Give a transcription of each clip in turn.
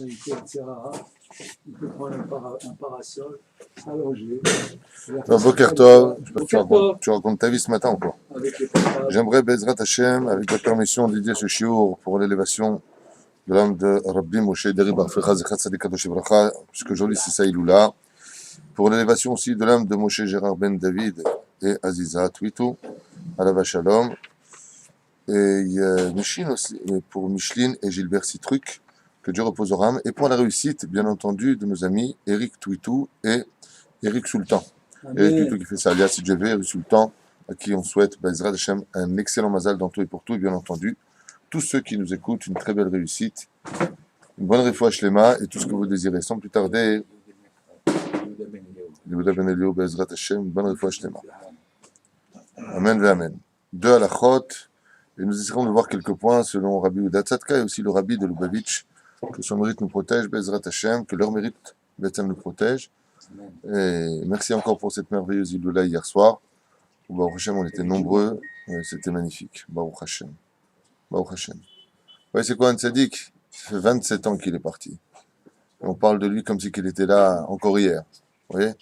etc. Il peut prendre un parasol, s'allonger. Boker Tov, tu racontes ta vie ce matin ou quoi? J'aimerais, Bezrat Hashem, avec la permission de dédier ce shiur pour l'élévation de l'âme de Rabbi Moshe Deri Bar Fecha Zechat Tzadik Kadosh Livracha, puisqu'aujourd'hui c'est ça Iloula, pour l'élévation aussi de l'âme de Moshe Gérard Ben David et Aziza Twitou, Alava Shalom, et Micheline aussi, et pour Micheline et Gilbert Citruc, que Dieu repose au âme, et pour la réussite, bien entendu, de nos amis Eric Twitou et Eric Sultan. Eric Twitou qui fait sa alias CJV, Eric Sultan, à qui on souhaite, Bezrat Hashem, un excellent mazal dans tout et pour tout, et bien entendu, tous ceux qui nous écoutent, une très belle réussite, une bonne réfoua shlema, et tout ce que vous désirez. Sans plus tarder, Yehuda Ben Eliyahu, Bezrat Hashem, une bonne réfoua shlema. Amen ve Amen. Deux halachot, et nous essaierons de voir quelques points selon Rabbi Yehuda Tzadka et aussi le Rabbi de Lubavitch, que son mérite nous protège, Bezrat Hashem, que leur mérite, Bethel nous protège. Et merci encore pour cette merveilleuse Iloula hier soir. Baruch Hashem, on était nombreux, c'était magnifique. Baruch Hashem. Baruch Hashem. Ouais, c'est quoi un tzaddik? Ça fait 27 ans qu'il est parti. Et on parle de lui comme si qu'il était là encore hier. Vous voyez?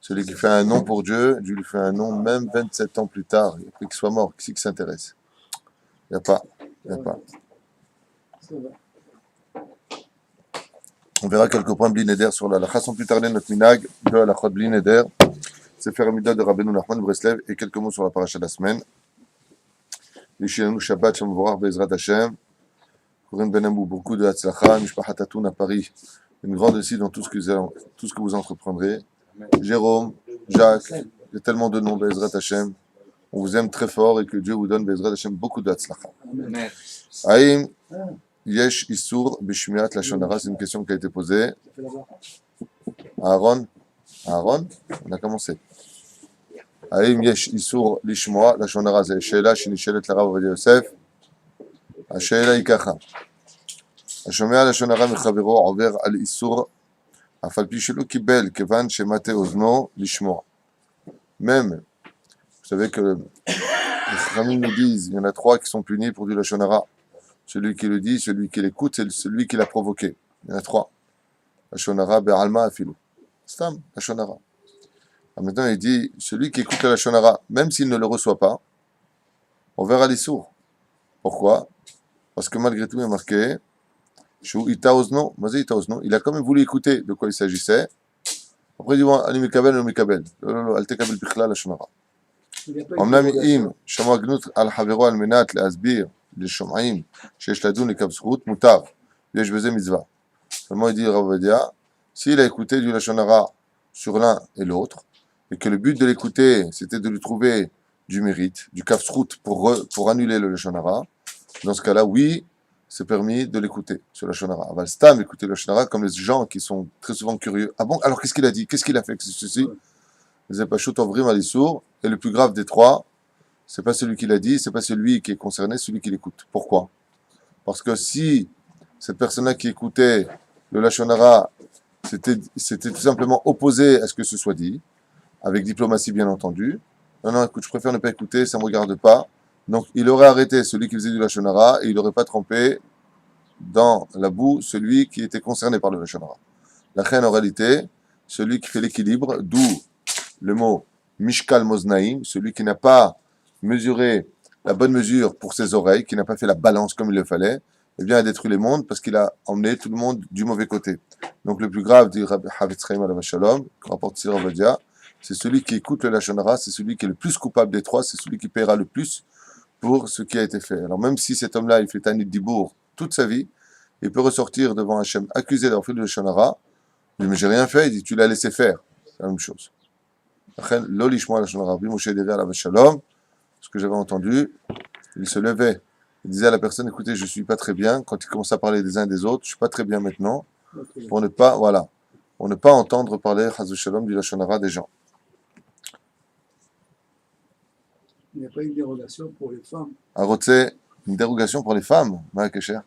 Celui qui fait un nom pour Dieu, Dieu lui fait un nom même 27 ans plus tard, après qu'il soit mort. Qui c'est qui s'intéresse? Il n'y a pas. Il n'y a pas. On verra quelques points Blineder sur la halakha. Sans plus tarder, notre minag de halachot Blineder, c'est faire un midah de Rabbeinu Nachman Breslev et quelques mots sur la paracha de la semaine. Lishinanu Shabbat Shem Vorach Bezrat Hashem. Corinne Benamou, beaucoup de Hatzlacha. Mishpachat Atoun à Paris. Une grande réussite dans tout ce que vous entreprendrez. Jérôme, Jacques, il y a tellement de noms, Bezrat Hashem. On vous aime très fort et que Dieu vous donne, Bezrat Hashem, beaucoup de Hatzlacha. Aïm. Yesh Issour Bishmiat Lashon Hara, c'est une question qui a été posée. Aaron, on a commencé. Aïm Yesh Issour Lishmoa Lashon Hara, c'est Sheila Shinishelet Larav Ovadia Yosef. השאלה היא ככה, השומע לשון הרע מחברו עובר על איסור אף על פי שלא קיבל כיוון שמטה אוזנו לשמוע. Même, vous savez que les Chachamim nous disent, il y en a trois qui sont punis pour du lashon hara. Celui qui le dit, celui qui l'écoute, c'est celui qui l'a provoqué. Il y en a trois. Lashon hara be'alma afilou. Stam, lashon hara. Maintenant, il dit, celui qui écoute le lashon hara, même s'il ne le reçoit pas, on verra les sourds. Pourquoi? Parce que malgré tout, il est marqué, il a quand même voulu écouter de quoi il s'agissait. Après, il dit, Ani mikabel, no mikabel. Al tekabel bichlal lashon hara. אמנם אם שמע גנות על חברו על מנת להסביר לשומעים שיש לדון לכף זכות, מותר, ויש בזה מצווה. Seulement, il dit Rav Ovadia, s'il a écouté du lashon hara sur l'un et l'autre, et que le but de l'écouter, c'était de lui trouver du mérite, du kaf zchut pour annuler le lashon hara, dans ce cas-là, oui, c'est permis de l'écouter sur le lashon hara. Aval stam écouter le lashon hara comme les gens qui sont très souvent curieux. Ah bon, alors qu'est-ce qu'il a dit? Qu'est-ce qu'il a fait? Ceci, les épachot ovrim al issour, et le plus grave des trois, c'est pas celui qui l'a dit, c'est pas celui qui est concerné, celui qui l'écoute. Pourquoi? Parce que si cette personne-là qui écoutait le lashon hara, c'était tout simplement opposé à ce que ce soit dit, avec diplomatie bien entendu. Non, écoute, je préfère ne pas écouter, ça me regarde pas. Donc, il aurait arrêté celui qui faisait du lashon hara et il n'aurait pas trempé dans la boue celui qui était concerné par le lashon hara. La reine, en réalité, celui qui fait l'équilibre, d'où le mot mishkal moznaim, celui qui n'a pas mesuré la bonne mesure pour ses oreilles, qui n'a pas fait la balance comme il le fallait, eh bien, a détruit les mondes parce qu'il a emmené tout le monde du mauvais côté. Donc, le plus grave, dit Rabbi Havetz Chaim Alav Shalom, rapporte Rav Ovadia, c'est celui qui écoute le lashon hara, c'est celui qui est le plus coupable des trois, c'est celui qui paiera le plus pour ce qui a été fait. Alors même si cet homme-là, il fait Tanit Dibour toute sa vie, il peut ressortir devant Hachem accusé d'avoir fait le lashon hara. Il dit, mais j'ai rien fait, il dit, tu l'as laissé faire. C'est la même chose. Lo lishmoa lashon hara, Rabbi Moshe Deri Alav Shalom, ce que j'avais entendu, il se levait, il disait à la personne, écoutez, je suis pas très bien, quand il commence à parler des uns et des autres, je suis pas très bien maintenant, pour ne pas entendre parler, chas v'shalom, du lashon hara des gens. Il n'y a pas une dérogation pour les femmes. Une dérogation pour les femmes, Ma'akesher.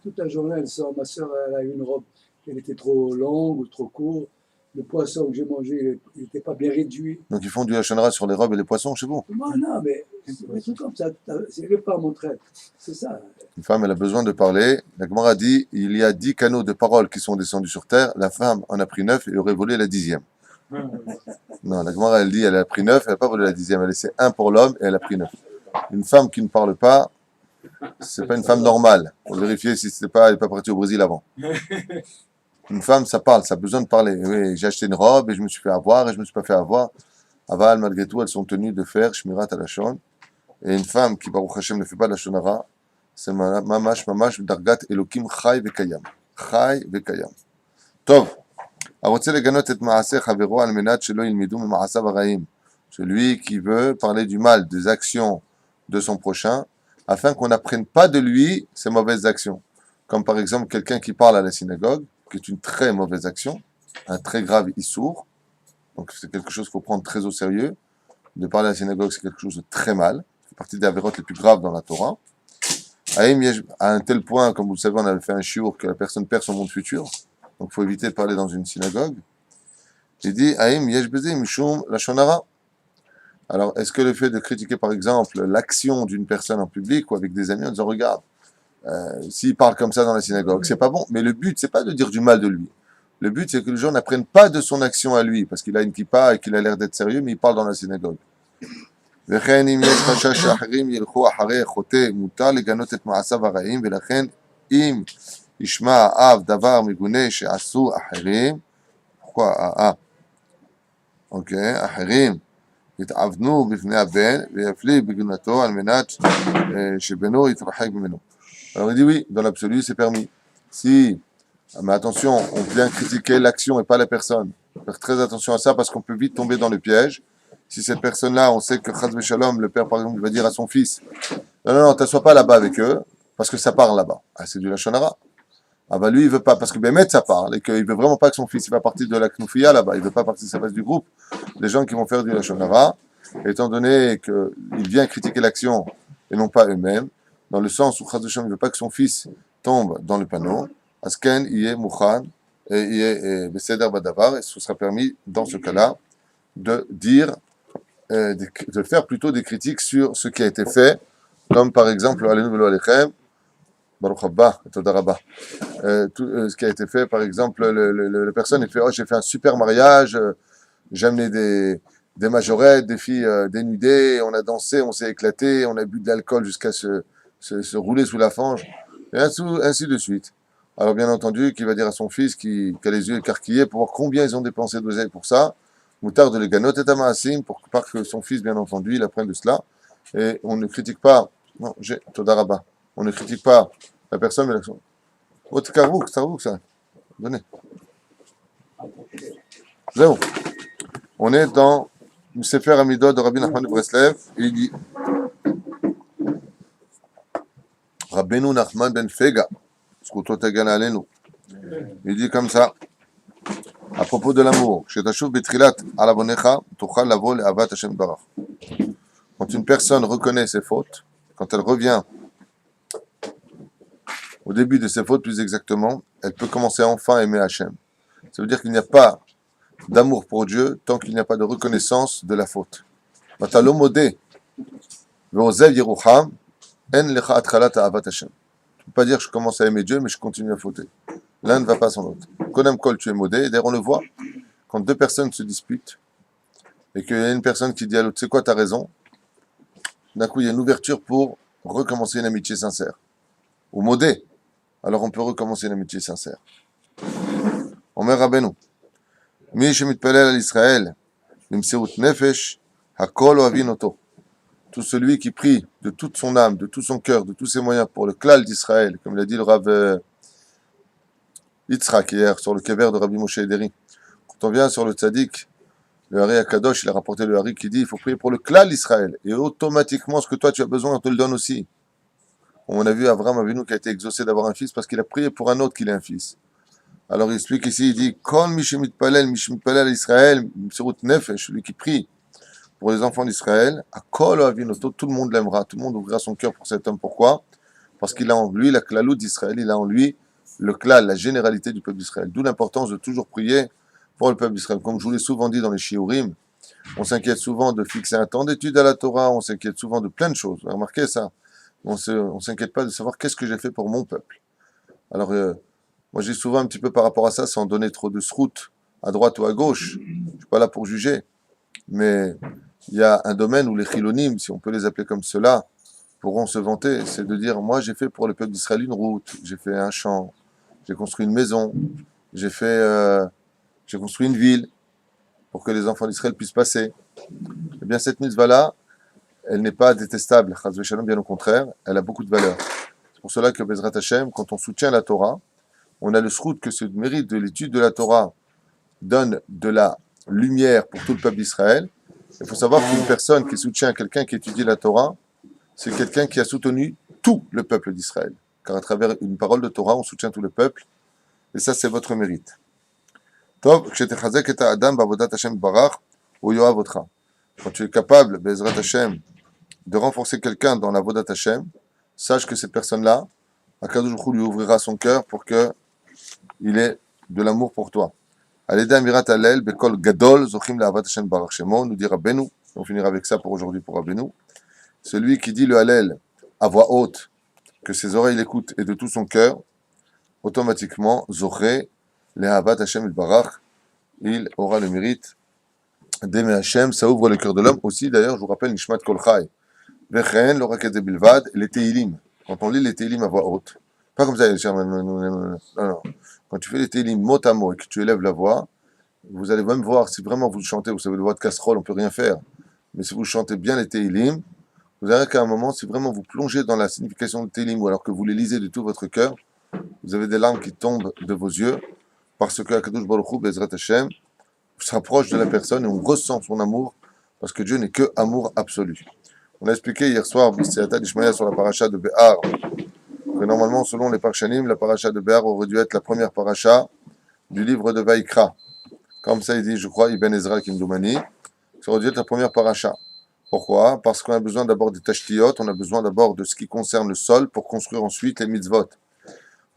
Toute la journée, elle sort. Ma soeur, elle a eu une robe, elle était trop longue ou trop courte. le poisson que j'ai mangé, il n'était pas bien réduit. Donc ils font du lashon hara sur les robes et les poissons chez vous. Non, mais c'est des trucs comme ça. C'est le pas mon trait. C'est ça. Une femme, elle a besoin de parler. La Gemara dit, il y a 10 canaux de paroles qui sont descendus sur terre. La femme en a pris 9 et aurait volé la 10e. Non, la Gemara, elle dit, elle a pris 9, elle n'a pas volé la 10e. Elle a laissé 1 pour l'homme et elle a pris 9. Une femme qui ne parle pas, c'est pas une femme normale. Pour vérifier si elle n'est pas partie au Brésil avant. Une femme, ça parle, ça a besoin de parler. Oui, j'ai acheté une robe et je me suis fait avoir et je me suis pas fait avoir. Aval, malgré tout, elles sont tenues de faire shmirat alashon. Et une femme qui, Baruch Hashem, ne fait pas de lashon hara, c'est mamash, dargat elokim chai vekayam. Chai vekayam. Tov. הרוצה לגנות את מעשה חברו על מנת שלא ילמדו ממעשיו הרעים. Celui qui veut parler du mal des actions de son prochain, afin qu'on n'apprenne pas de lui ses mauvaises actions. Comme par exemple quelqu'un qui parle à la synagogue, qui est une très mauvaise action, un très grave issour. Donc c'est quelque chose qu'il faut prendre très au sérieux. De parler à la synagogue, c'est quelque chose de très mal. Ça fait partie des avérotes les plus graves dans la Torah. À un tel point, comme vous le savez, on avait fait un shiur que la personne perd son monde futur. Donc il faut éviter de parler dans une synagogue. Il dit, Aïm yesh beze mishum lashon hara. Alors, est-ce que le fait de critiquer, par exemple, l'action d'une personne en public ou avec des amis en disant, regarde, s'il parle comme ça dans la synagogue, c'est pas bon. Mais le but, c'est pas de dire du mal de lui. Le but, c'est que les gens n'apprennent pas de son action à lui, parce qu'il a une kippa et qu'il a l'air d'être sérieux, mais il parle dans la synagogue. וכן אם יש חשש שאחרים ילכו אחרי חוטא, מותר לגנות את מעשיו הרעים, ולכן אם ישמע האב דבר מגונה שעשו אחרים, אחרים יתעוונו בפני הבן ויפליא בגנותו על מנת שבנו יתרחק ממנו. Alors il dit oui, dans l'absolu c'est permis. Si, mais attention, on vient critiquer l'action et pas la personne. Faire très attention à ça parce qu'on peut vite tomber dans le piège. Si cette personne-là, on sait que Chaz Veshalom, le père par exemple, va dire à son fils, non, t'assois pas là-bas avec eux, parce que ça parle là-bas. Ah, c'est du lashon hara. Ah bah lui, il veut pas, parce que Bémet, ça parle, et qu'il veut vraiment pas que son fils fasse partie de la Knufiya là-bas, il veut pas partie, ça passe du groupe. Les gens qui vont faire du lashon hara, étant donné qu'il vient critiquer l'action et non pas eux-mêmes, dans le sens où Chaz Veshalom ne veut pas que son fils tombe dans le panneau, Asken, il est Mouchan, et il est Beseder Badavar, et ce sera permis, dans ce cas-là, de dire, de faire plutôt des critiques sur ce qui a été fait, comme par exemple, Alenu Velo Alechem, Baruch Haba, Toda Rabba. Ce qui a été fait, par exemple, la personne il fait, oh, j'ai fait un super mariage, j'ai amené des majorettes, des filles dénudées, on a dansé, on s'est éclaté, on a bu de l'alcool jusqu'à se rouler sous la fange, et ainsi de suite. Alors bien entendu, qu'il va dire à son fils qui a les yeux écarquillés pour voir combien ils ont dépensé d'oseille pour ça, Moutar de l'éganot et Amasim, pour que son fils, bien entendu, il apprenne de cela. Et on ne critique pas, non, j'ai Toda Rabba, on ne critique pas la personne, mais l'action. Oh, c'est Karouk, ça. Donnez. Zéro. On est dans le Sefer Amidot de Rabbi Nachman de Breslev. Il dit Rabbeinu Nachman ben Fega, Zkuto Tegan Alenu. Il dit comme ça. À propos de l'amour, quand une personne reconnaît ses fautes, quand elle revient au début de ses fautes plus exactement, elle peut commencer à enfin aimer Hachem. Ça veut dire qu'il n'y a pas d'amour pour Dieu tant qu'il n'y a pas de reconnaissance de la faute. Tu ne peux pas dire je commence à aimer Dieu mais je continue à fauter. L'un ne va pas sans l'autre. Kodem Kol, tu es modé. Et d'ailleurs, on le voit, quand deux personnes se disputent, et qu'il y a une personne qui dit à l'autre, c'est quoi, t'as raison, d'un coup, il y a une ouverture pour recommencer une amitié sincère. Ou modé. Alors, on peut recommencer une amitié sincère. Omer Rabbeinu. Mi shemitpalel al Israël, nimseut nefesh, hakol ohavin oto. Tout celui qui prie de toute son âme, de tout son cœur, de tous ses moyens pour le klal d'Israël, comme l'a dit le Rav Yitzhak hier sur le kever de Rabbi Moshe Ederi. Quand on vient sur le tzaddik, le Hari Akadosh, il a rapporté le Hari qui dit il faut prier pour le klal d'Israël. Et automatiquement, ce que toi tu as besoin, on te le donne aussi. On a vu Avram Avinu qui a été exaucé d'avoir un fils parce qu'il a prié pour un autre qu'il ait un fils. Alors il explique ici, il dit Kol mishemit palel Israël, mserut nefesh, celui qui prie pour les enfants d'Israël, à Kol Avinoto, tout le monde l'aimera, tout le monde ouvrira son cœur pour cet homme. Pourquoi? Parce qu'il a en lui la klalout d'Israël, il a en lui le klal, la généralité du peuple d'Israël. D'où l'importance de toujours prier pour le peuple d'Israël. Comme je vous l'ai souvent dit dans les shiurim, on s'inquiète souvent de fixer un temps d'étude à la Torah, on s'inquiète souvent de plein de choses. Vous avez remarqué ça? On s'inquiète pas de savoir qu'est-ce que j'ai fait pour mon peuple. Alors, moi, je dis souvent un petit peu par rapport à ça, sans donner trop de sroute à droite ou à gauche. Je suis pas là pour juger. Mais il y a un domaine où les chilonim, si on peut les appeler comme cela, pourront se vanter. C'est de dire, moi, j'ai fait pour le peuple d'Israël une route, j'ai fait un champ, j'ai construit une maison, j'ai construit une ville pour que les enfants d'Israël puissent passer. Eh bien, cette mitzvah-là, elle n'est pas détestable, chas v'shalom, bien au contraire, elle a beaucoup de valeur. C'est pour cela que Bezrat Hashem, quand on soutient la Torah, on a le srout que ce mérite de l'étude de la Torah donne de la lumière pour tout le peuple d'Israël. Il faut savoir qu'une personne qui soutient quelqu'un qui étudie la Torah, c'est quelqu'un qui a soutenu tout le peuple d'Israël. Car à travers une parole de Torah, on soutient tout le peuple. Et ça, c'est votre mérite. Tov, כשתחזק את האדם בעבודת השם יתברך, הוא יאהב אותך. Quand tu es capable, Bezrat Hashem, de renforcer quelqu'un dans la Vodat Hashem, sache que cette personne-là, Akadosh Baruch Hu lui ouvrira son cœur pour qu'il ait de l'amour pour toi. Al-Eda Amirat Hallel, Bekol Gadol, Zochim La'avat Hashem Barach Shemo, nous dit Rabbeinu, on finira avec ça pour aujourd'hui pour Rabbeinu, celui qui dit le Hallel à voix haute, que ses oreilles l'écoutent et de tout son cœur, automatiquement, Zoché, La'avat Hashem Barach, il aura le mérite d'aimer Hashem, ça ouvre le cœur de l'homme. Aussi, d'ailleurs, je vous rappelle, Nishmat Kol Chai, Vechen, Lorakete Bilvad, les Teilim. Quand on lit les Teilim à voix haute, pas comme ça, non. Quand tu fais les Teilim mot à mot et que tu élèves la voix, vous allez même voir si vraiment vous chantez, vous savez, le voix de casserole, on peut rien faire. Mais si vous chantez bien les Teilim, vous verrez qu'à un moment, si vraiment vous plongez dans la signification de Teilim, ou alors que vous les lisez de tout votre cœur, vous avez des larmes qui tombent de vos yeux, parce que Akadosh Baruch Hu, Bezrat Hashem, se rapproche de la personne et on ressent son amour, parce que Dieu n'est que amour absolu. On a expliqué hier soir, B'Siyata d'Ishmaël sur la paracha de Béhar, que normalement, selon les Parshanim, la paracha de Béhar aurait dû être la première paracha du livre de Vaïkra. Comme ça, il dit, je crois, Ibn Ezra Kimdoumani, ça aurait dû être la première paracha. Pourquoi? Parce qu'on a besoin d'abord des tashtiyot, on a besoin d'abord de ce qui concerne le sol pour construire ensuite les mitzvot.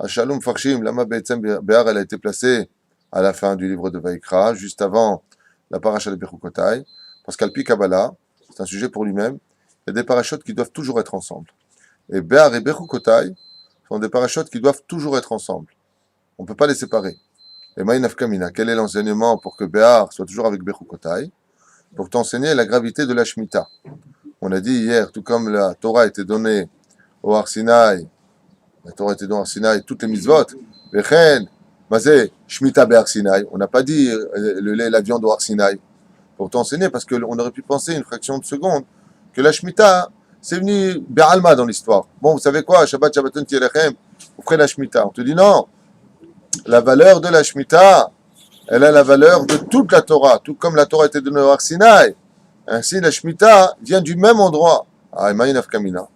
À Shalom Farshim, Lama Be'etzem Béhar, elle a été placée à la fin du livre de Vaïkra, juste avant la paracha de Bechukotai, parce qu'Alpi Kabbalah, c'est un sujet pour lui-même, il y a des parachutes qui doivent toujours être ensemble. Et Béhar et Bechukotai sont des parachutes qui doivent toujours être ensemble. On ne peut pas les séparer. Et Maïnaf Kamina, quel est l'enseignement pour que Béhar soit toujours avec Bechukotai? Pour t'enseigner la gravité de la Shemitah. On a dit hier, tout comme la Torah a été donnée au Har Sinaï, la Torah a été donnée au Har Sinaï, toutes les mitzvot, Vechen, Mazé, Shemitah Behar Sinaï, on n'a pas dit le lait, la viande au Har Sinaï. Pour t'enseigner, parce qu'on aurait pu penser une fraction de seconde que la Shemitah, c'est venu Be'alma dans l'histoire. Bon, vous savez quoi, Shabbat, Shabbaton, Tielechem, vous ferez la Shemitah. On te dit non, la valeur de la Shemitah, elle a la valeur de toute la Torah, tout comme la Torah était donnée au Har Sinaï. Ainsi, la Shemitah vient du même endroit. Ah, Maïnaf Kamina.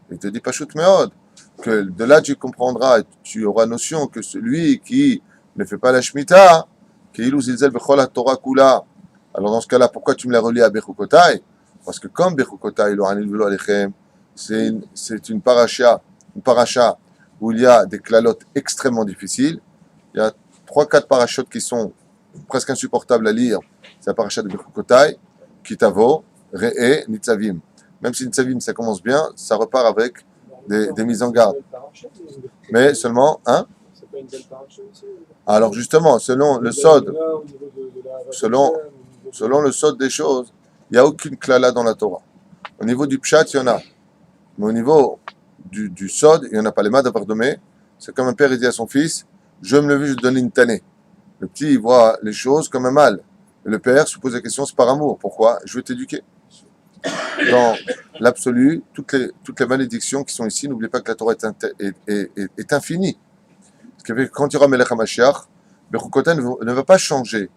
Il te dit Pashut Meod, que de là tu comprendras et tu auras notion que celui qui ne fait pas la Shemitah, Keilu Zilzel Bechol HaTorah Kula. Alors dans ce cas-là, pourquoi tu me l'as relié à Bechukotai? Parce que comme Bechukotai, Lo Hanil Velo Alechem, c'est une paracha où il y a des klalotes extrêmement difficiles. Il y a 3-4 parachutes qui sont presque insupportables à lire. C'est la paracha de Bechukotai, Kitavo, Re'e, Nitzavim. Même si Nitzavim ça commence bien, ça repart avec des mises en garde. Mais seulement, hein? C'est pas une belle paracha aussi? Alors justement, selon le sod, selon le sod des choses, il n'y a aucune klala dans la Torah. Au niveau du pshat, il y en a. Mais au niveau du sod, il n'y en a pas. Les mains d'Avardomé, c'est comme un père il dit à son fils, je me lever, je te donne une tannée. Le petit, il voit les choses comme un mal. Et le père se pose la question, c'est par amour. Pourquoi? Je veux t'éduquer. Dans l'absolu, toutes les malédictions qui sont ici, n'oubliez pas que la Torah est infinie. Ce qui fait que quand il y aura Melech HaMashiach, Bechukotai ne va pas changer.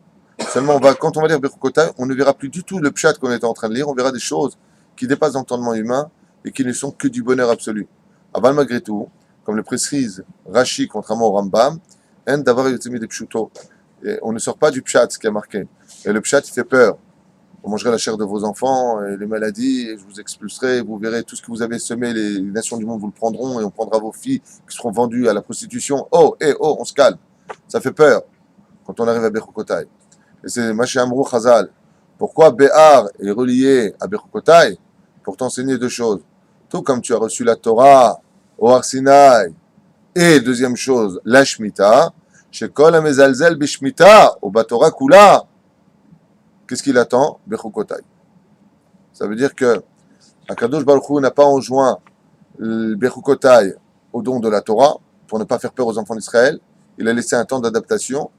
Seulement, quand on va lire Bechukotai, on ne verra plus du tout le pshat qu'on était en train de lire, on verra des choses qui dépassent l'entendement humain et qui ne sont que du bonheur absolu. Aval malgré tout, comme le précise Rashi, contrairement au Rambam, En Davar Yotzemi de Pshuto. On ne sort pas du pshat, ce qui a marqué. Et le pshat, il fait peur. Vous mangerez la chair de vos enfants, et les maladies, et je vous expulserai, vous verrez tout ce que vous avez semé, les nations du monde vous le prendront, et on prendra vos filles qui seront vendues à la prostitution. Oh, on se calme. Ça fait peur quand on arrive à Bechukotai. Et c'est Maché Amrou Chazal. Pourquoi Béar est relié à Bechukotai? Pour t'enseigner deux choses. Tout comme tu as reçu la Torah au Har Sinaï, et deuxième chose, la Shemitah, chez Kol HaMezalzel B'Shmita, au Batora Kula, qu'est-ce qu'il attend? Bechukotai. Ça veut dire que Akadosh Baruch Hu n'a pas enjoint le Bechukotai au don de la Torah, pour ne pas faire peur aux enfants d'Israël. Il a laissé un temps d'adaptation,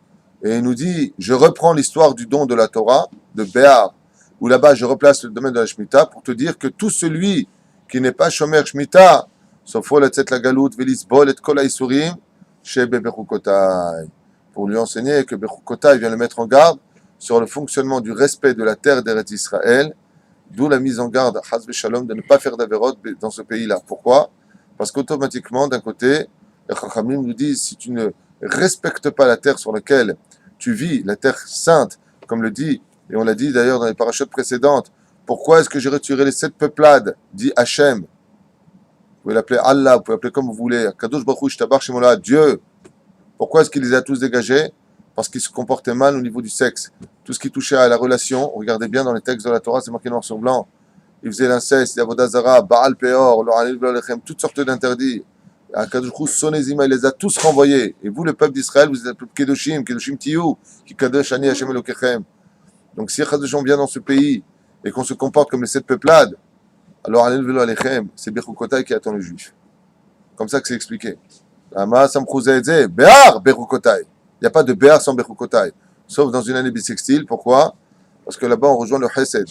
et il nous dit, je reprends l'histoire du don de la Torah, de Béar, où là-bas je replace le domaine de la Shemitah, pour te dire que tout celui qui n'est pas Shomer Shemitah, sauf la Galout, Velisbol et Kol HaIsurim, chez Bechukotai, pour lui enseigner que Bechukotai vient le mettre en garde sur le fonctionnement du respect de la terre d'Eretz Israël, d'où la mise en garde, Chas v'Shalom, de ne pas faire d'avérote dans ce pays-là. Pourquoi? Parce qu'automatiquement, d'un côté, les Chachamim nous disent, si tu ne respectes pas la terre sur laquelle tu vis, la terre sainte, comme le dit, et on l'a dit d'ailleurs dans les parachutes précédentes, pourquoi est-ce que j'ai retiré les 7 peuplades, dit Hachem? Vous pouvez l'appeler Allah, vous pouvez l'appeler comme vous voulez, Kadosh Baruch Hu, Shtabar Shemola, Dieu. Pourquoi est-ce qu'il les a tous dégagés? Parce qu'ils se comportaient mal au niveau du sexe. Tout ce qui touchait à la relation, regardez bien dans les textes de la Torah, c'est marqué noir sur blanc. Ils faisaient l'inceste, l'Avodah Zara, Baal Peor, toutes sortes d'interdits. Akadosh Hu, Sonezima, il les a tous renvoyés. Et vous, le peuple d'Israël, vous êtes Kedoshim, Kedoshim Tiyu, qui Kadosh Ani Hashem Elokechem. Donc si Kadosh vient dans ce pays et qu'on se comporte comme les 7 peuplades, alors Alel Velo Alechem, c'est Bechukotai qui attend le juif. Comme ça que c'est expliqué. Ama Samchouzaedze, Béar Bechukotai. Il n'y a pas de Béar sans Bechukotai. Sauf dans une année bissextile. Pourquoi? Parce que là-bas on rejoint le Chesed.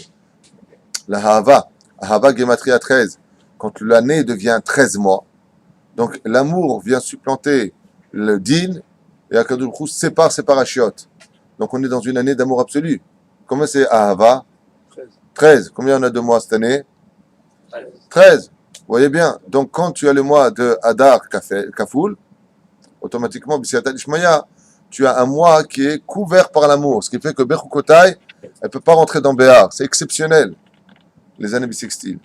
La Hava Gematria 13. Quand l'année devient 13 mois, donc l'amour vient supplanter le din et Akadosh Baruch Hu sépare ses parachiotes. Donc on est dans une année d'amour absolu. Combien c'est Ahava? 13. Combien on a de mois cette année? 13. Vous voyez bien. Donc quand tu as le mois de Hadar Kafoul, automatiquement, B'Siyata Dishmaya, tu as un mois qui est couvert par l'amour. Ce qui fait que Bechukotai, elle ne peut pas rentrer dans Béar. C'est exceptionnel, les années bissextiles.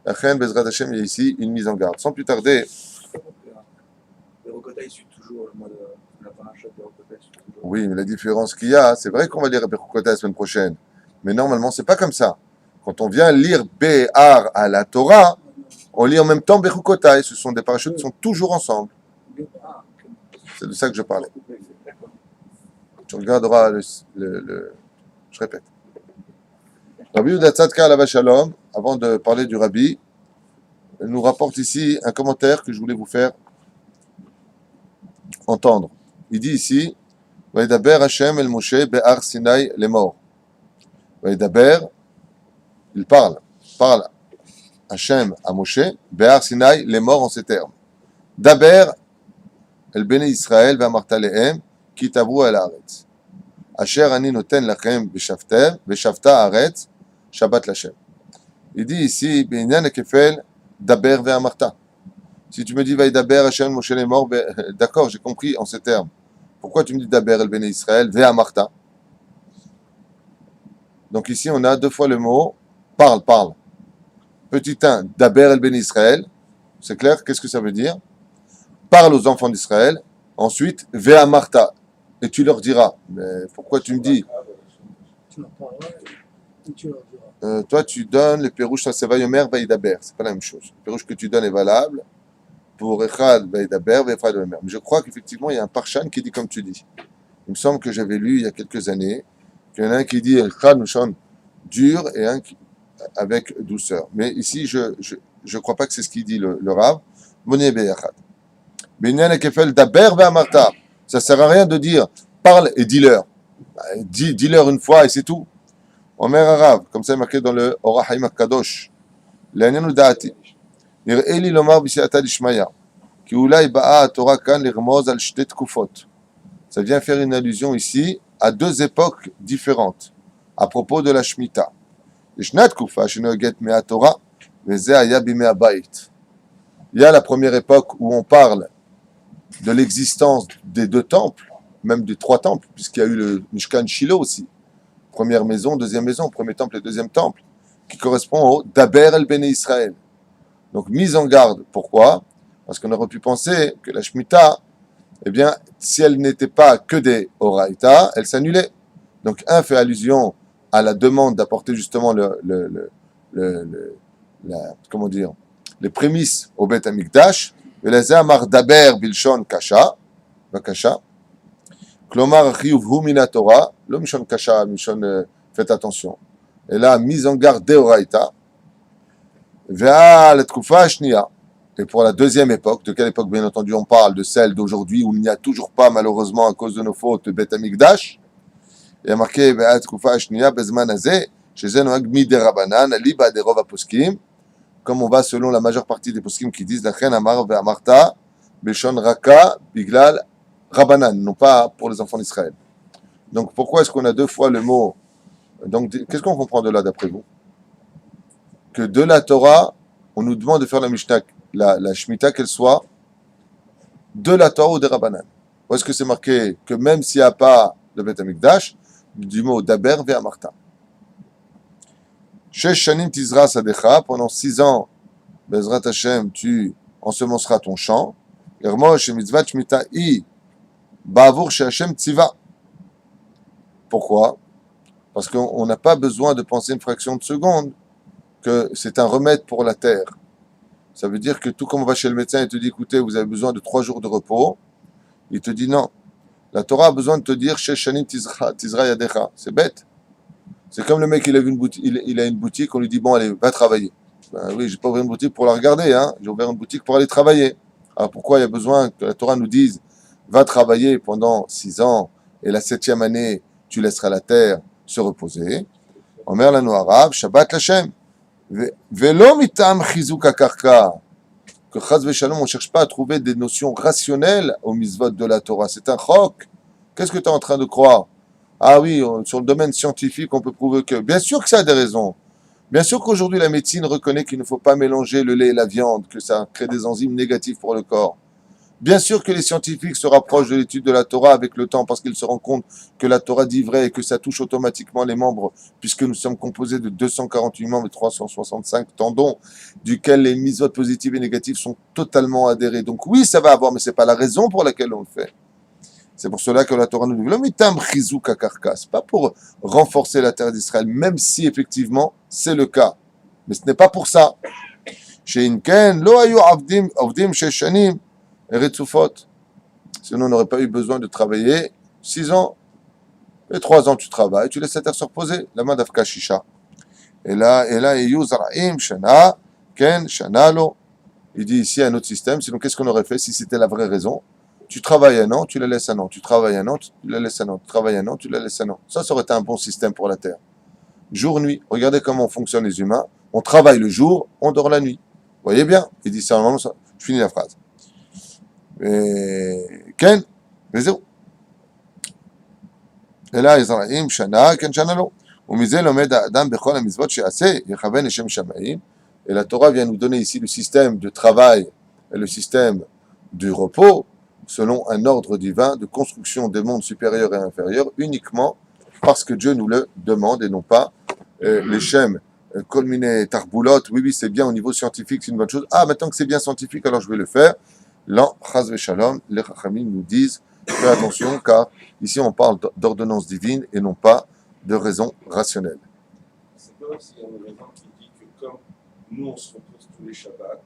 Achen, Bezrat Hashem, il y a ici une mise en garde. Sans plus tarder. Bechukotai suit toujours le mois de la paracha de Bechukotai. Oui, mais la différence qu'il y a, c'est vrai qu'on va lire Bechukotai la semaine prochaine. Mais normalement, c'est pas comme ça. Quand on vient lire Béar à la Torah, on lit en même temps Bechukotai. Ce sont des parachutes qui sont toujours ensemble. C'est de ça que je parlais. Tu regarderas je répète. Rabbi Yehuda Tzadka Alav Shalom, avant de parler du Rabbi, nous rapporte ici un commentaire que je voulais vous faire entendre. Il dit ici, Vaïdaber Hashem el Moshe be'ar Sinai les morts. Vaïdaber, il parle Hashem à Moshe, be'ar Sinai les morts en ces termes. Daber el Bnei Israël ve'amarta lehem ki tavu el haaretz. Asher ani noten lachem b'shavta haaretz Shabbat Lachem. Il dit ici, Binyan Kefel, Daber ve'amarta. Si tu me dis Vaïdaber Hashem Moshe les morts, d'accord, j'ai compris en ces termes. Pourquoi tu me dis Daber el Bnei Israël ve'amarta? Donc ici, on a 2 fois le mot parle. Petit 1, Daber el Bnei Israël. C'est clair, qu'est-ce que ça veut dire? Parle aux enfants d'Israël. Ensuite, ve'amarta. Et tu leur diras. Mais pourquoi tu me dis? Tu leur parleras et tu leur diras. Toi, tu donnes le pérouche à Sevayomer Vaïdaber. C'est pas la même chose. Le pérouche que tu donnes est valable pour Echad Vaïdaber, Vaïfad Vaïdaber. Mais je crois qu'effectivement, il y a un parshan qui dit comme tu dis. Il me semble que j'avais lu il y a quelques années qu'il y en a un qui dit Echad Nushon dur et un qui, avec douceur. Mais ici, je crois pas que c'est ce qu'il dit le Rav. Moné Beyachad. Binyan Kefel Daber Ve'amarta. Ça sert à rien de dire parle et dis-leur. Dis-leur une fois et c'est tout. Omer Arav, comme ça est marqué dans le Orah Haïm HaKadosh. L'Anyan Udaati. נראה לי לומר בסייעתא דשמיא, כי אולי באה התורה כאן לרמוז על 2 תקופות. Ça vient faire une allusion ici à 2 époques différentes, à propos de la Shemitah. ישנה תקופה שנוהגת מהתורה, וזה היה בימי הבית. Il y a la première époque où on parle de l'existence des 2 temples, même des 3 temples, puisqu'il y a eu le Mishkan Shiloh aussi. Première maison, deuxième maison, premier temple et deuxième temple, qui correspond au Daber el Bnei Israël. Donc, mise en garde. Pourquoi? Parce qu'on aurait pu penser que la Shemitah, eh bien, si elle n'était pas que des Oraïta, elle s'annulait. Donc un fait allusion à la demande d'apporter justement comment dire, les prémices au Beth Amikdash. ולזה אמר דבר בלשון קשה, בבקשה. כלומר, החיוב הוא מן התורה, לא מלשון קשה, מלשון faites attention, אלא mise en garde דאורייתא, ועל התקופה השנייה, et pour la deuxième époque, de quelle époque bien entendu on parle, de celle d'aujourd'hui où il n'y a toujours pas malheureusement à cause de nos fautes Beth Amikdash, il y a marqué ועל התקופה השנייה בזמן הזה, שזה נוהג מדרבנן, אליבא דרוב הפוסקים, comme on va selon la majeure partie des poskim qui disent Lachen Amar ve'amarta b'shon raka biglal rabanan, non pas pour les enfants d'Israël. Donc pourquoi est-ce qu'on a deux fois le mot? Donc qu'est-ce qu'on comprend de là d'après vous? Que de la Torah, on nous demande de faire la Mishnah, la Shemitah, qu'elle soit de la Torah ou des Rabanan. Ou est-ce que c'est marqué que même s'il n'y a pas de Beth Amikdash, du mot Daber ve'amarta? Shesh shanim tizra sadecha, pendant 6 ans, Bezrat Hashem, tu ensemenceras ton champ. Ermosh et mitzvat shmita i ba'avur she'Hashem tziva. Pourquoi? Parce qu'on n'a pas besoin de penser une fraction de seconde que c'est un remède pour la terre. Ça veut dire que tout comme on va chez le médecin et te dit, écoutez, vous avez besoin de 3 jours de repos, il te dit non. La Torah a besoin de te dire Shesh shanim tizra yadecha. C'est bête. C'est comme le mec, il a une boutique, on lui dit, bon, allez, va travailler. Ben oui, j'ai pas ouvert une boutique pour la regarder, hein. J'ai ouvert une boutique pour aller travailler. Alors pourquoi il y a besoin que la Torah nous dise, va travailler pendant 6 ans, et la 7e année, tu laisseras la terre se reposer. Omer lanu harav, Shabbat Lashem. Velo mitam chizuk hakarka. Que chas v'shalom, on ne cherche pas à trouver des notions rationnelles au mitzvot de la Torah. C'est un chok. Qu'est-ce que tu es en train de croire? Ah oui, sur le domaine scientifique, on peut prouver que... Bien sûr que ça a des raisons. Bien sûr qu'aujourd'hui, la médecine reconnaît qu'il ne faut pas mélanger le lait et la viande, que ça crée des enzymes négatives pour le corps. Bien sûr que les scientifiques se rapprochent de l'étude de la Torah avec le temps parce qu'ils se rendent compte que la Torah dit vrai et que ça touche automatiquement les membres puisque nous sommes composés de 248 membres et 365 tendons duquel les mitzvot positives et négatives sont totalement adhérés. Donc oui, ça va avoir, mais ce n'est pas la raison pour laquelle on le fait. C'est pour cela que la Torah nous dit l'omitam chizuk hakarka. C'est pas pour renforcer la terre d'Israël, même si effectivement c'est le cas. Mais ce n'est pas pour ça. Sheinken lo ayu avdim shesh shanim eretzufot. Sinon on n'aurait pas eu besoin de travailler 6 ans. Et 3 ans tu travailles, tu laisses la terre se reposer. La main d'Afka Shisha. Et là, Eyu Zaraim Shana Ken Shana lo. Il dit ici un autre système. Sinon qu'est-ce qu'on aurait fait si c'était la vraie raison? Tu travailles 1 an, tu la laisses 1 an. Tu travailles 1 an, tu la laisses 1 an. Tu travailles 1 an, tu la laisses 1 an. Ça aurait été un bon système pour la Terre. Jour-nuit. Regardez comment fonctionnent les humains. On travaille le jour, on dort la nuit. Vous voyez bien? Il dit ça normalement. Je finis la phrase. Ken, les zéro. Et là, Israël, Shana, Ken Shana lo. Umizel omed adam bechol hamizvot she'aseh yechaven leshem shamayim. Et la Torah vient nous donner ici le système de travail et le système du repos selon un ordre divin de construction des mondes supérieurs et inférieurs, uniquement parce que Dieu nous le demande et non pas les schèmes, colminé, tarboulotte, oui, c'est bien au niveau scientifique, c'est une bonne chose. Ah, maintenant que c'est bien scientifique, alors je vais le faire. Là, chas v'shalom, les chachamim nous disent, fais attention, car ici on parle d'ordonnance divine et non pas de raison rationnelle. C'est pas aussi un élément qui dit que comme nous on se repose tous les Shabbats,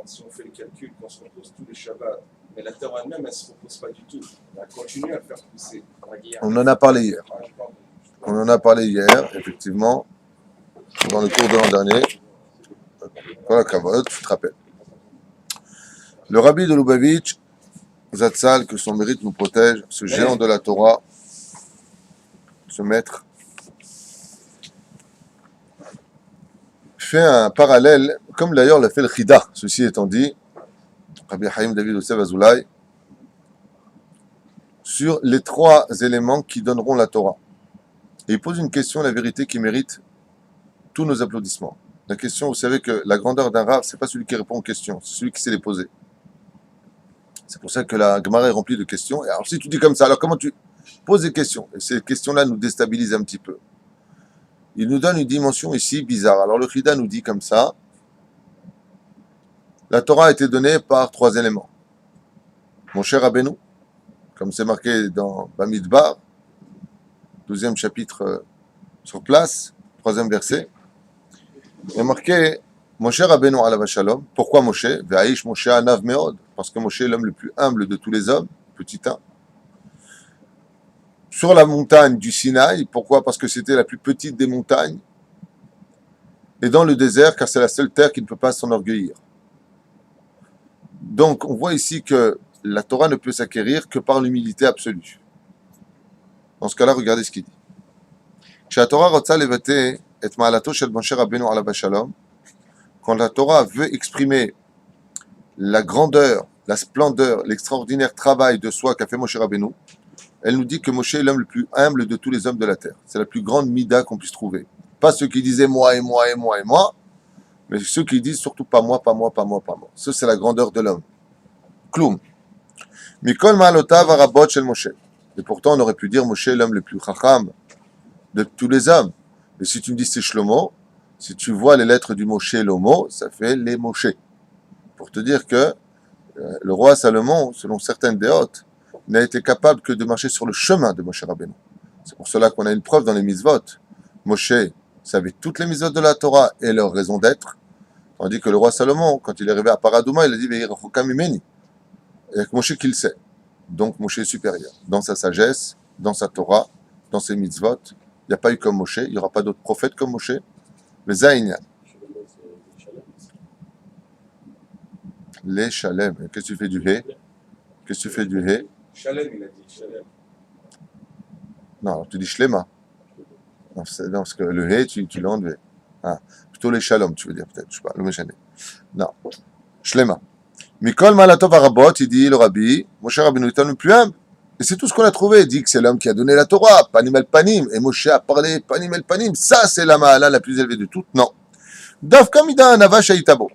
si on fait le calcul qu'on se repose tous les Shabbats, mais la terre elle-même, elle ne se repose pas du tout. Elle continue à faire pousser. On en a parlé hier. On en a parlé hier, effectivement, dans le cours de l'an dernier. Voilà, Kavod, tu te rappelles. Le rabbi de Lubavitch, Zatzal, que son mérite nous protège, ce géant de la Torah, ce maître, fait un parallèle, comme d'ailleurs l'a fait le Chida, ceci étant dit, Rabbi Chaim David Yosef Azoulay, sur les 3 éléments qui donneront la Torah. Et il pose une question, la vérité, qui mérite tous nos applaudissements. La question, vous savez que la grandeur d'un rave, c'est pas celui qui répond aux questions, c'est celui qui sait les poser. C'est pour ça que la Gemara est remplie de questions. Et alors si tu dis comme ça, alors comment tu poses des questions? Et ces questions-là nous déstabilisent un petit peu. Il nous donne une dimension ici bizarre. Alors le Chida nous dit comme ça, la Torah a été donnée par 3 éléments. Mon cher Rabbeinu, comme c'est marqué dans Bamidbar, 12e chapitre sur place, 3e verset. Il y a marqué Moshe Rabbeinu alav shalom. Pourquoi Moshe? Ve'aish Moshe anav meod. Parce que Moshe est l'homme le plus humble de tous les hommes, petit 1. Sur la montagne du Sinaï, pourquoi? Parce que c'était la plus petite des montagnes. Et dans le désert, car c'est la seule terre qui ne peut pas s'enorgueillir. Donc, on voit ici que la Torah ne peut s'acquérir que par l'humilité absolue. Dans ce cas-là, regardez ce qu'il dit. Quand la Torah veut exprimer la grandeur, la splendeur, l'extraordinaire travail de soi qu'a fait Moshe Rabbeinu, elle nous dit que Moshe est l'homme le plus humble de tous les hommes de la terre. C'est la plus grande mida qu'on puisse trouver. Pas ceux qui disaient moi et moi et moi et moi, mais ceux qui disent surtout pas moi, pas moi, pas moi, pas moi. Ça, c'est la grandeur de l'homme. Kloum. Mikol ma'alotav harabot shel Moshe. Et pourtant, on aurait pu dire Moshe est l'homme le plus chacham de tous les hommes. Mais si tu me dis c'est Shlomo, si tu vois les lettres du Moshe Lomo, ça fait les Moshe. Pour te dire que le roi Salomon, selon certaines déotes, n'a été capable que de marcher sur le chemin de Moshe Rabbeinu. C'est pour cela qu'on a une preuve dans les mitzvot. Moshe savait toutes les mitzvot de la Torah et leur raison d'être, tandis que le roi Salomon, quand il est arrivé à Paradouma, il a dit « Ve'irachokam imeni ». Il n'y a que Moshe qui le sait. Donc Moshe est supérieur. Dans sa sagesse, dans sa Torah, dans ses mitzvot, il n'y a pas eu comme Moshe, il n'y aura pas d'autres prophètes comme Moshe. Mais Zaïnia. Les Shalem. Qu'est-ce que tu fais du Hé? Qu'est-ce que tu fais du Hé? Shalem, il a dit, Shalem. Non, alors tu dis Shlema. Non, parce que le Hé, tu l'as enlevé. Ah, plutôt les Shalom, tu veux dire peut-être. Je sais pas, le Méchané. Non. Shlema. Mikol Malatov Arabot, il dit le Rabbi, Moshe Rabbeinu est le plus humble. Et c'est tout ce qu'on a trouvé. Il dit que c'est l'homme qui a donné la Torah, Panim el Panim. Et Moshe a parlé Panim el Panim. Ça, c'est la Ma'ala la plus élevée de toutes. Non. Dafka mida navash haïtabo.